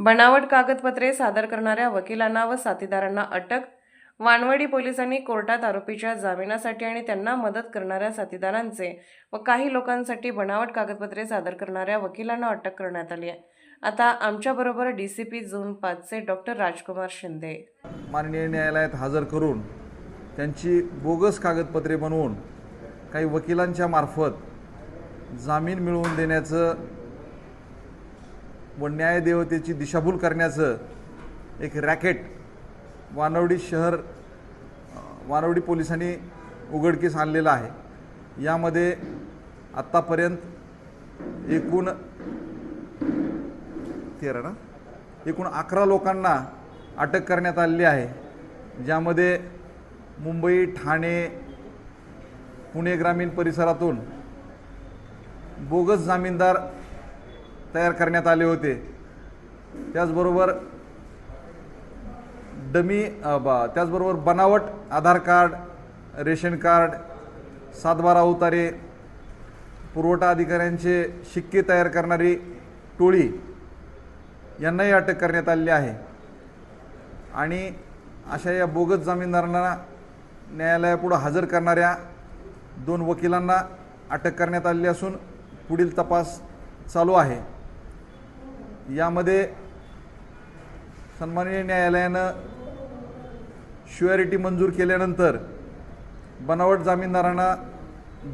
बनावट कागदपत्रे सादर करणाऱ्या वकिलांना व साथीदारांना अटक। वानवडी पोलिसांनी कोर्टात आरोपीच्या जामिनासाठी आणि त्यांना मदत करणाऱ्या साथीदारांचे व काही लोकांसाठी बनावट कागदपत्रे सादर करणाऱ्या वकिलांना अटक करण्यात आली आहे। आता आमच्याबरोबर डीसीपी झोन 5 चे डॉक्टर राजकुमार शिंदे माननीय न्यायालयात हजर करून त्यांची बोगस कागदपत्रे बनवून काही वकिलांच्या मार्फत जामीन मिळवून देण्याचं व न्यायदेवतेची दिशाभूल करण्याचं एक रॅकेट वानवडी पोलिसांनी उघडकीस आणलेलं आहे। यामध्ये आत्तापर्यंत एकूण 11 लोकांना अटक करण्यात आलेली आहे, ज्यामध्ये मुंबई, ठाणे, पुणे ग्रामीण परिसरातून बोगस जामीनदार तयार करण्यात आले होते। त्याचबरोबर बनावट आधार कार्ड, रेशन कार्ड, 7/12 उतारे, पुरवठा अधिकाऱ्यांचे शिक्के तयार करणारी टोळी यांनाही अटक करण्यात आलेली आहे। आणि अशा या बोगस जामीनदारांना न्यायालयापुढे हजर करणाऱ्या 2 वकिलांना अटक करण्यात आलेली असून पुढील तपास चालू आहे। यामध्ये सन्माननीय न्यायालयानं श्युअरिटी मंजूर केल्यानंतर बनावट जामीनदारांना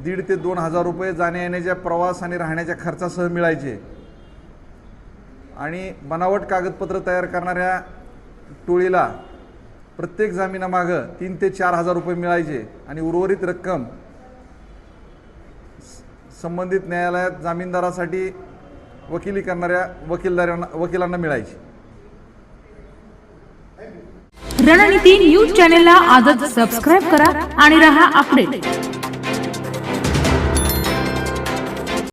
1,500 ते 2,000 रुपये जाण्या येण्याच्या प्रवास आणि राहण्याच्या खर्चासह मिळायचे आणि बनावट कागदपत्र तयार करणाऱ्या टोळीला प्रत्येक जामिनामागं 3,000 ते 4,000 रुपये मिळायचे आणि उर्वरित रक्कम संबंधित न्यायालयात जामीनदारासाठी वकिली करणाऱ्या वकिलांना मिळायची। रणनीती न्यूज चॅनेलला आजच सबस्क्राइब करा आणि रहा अपडेट।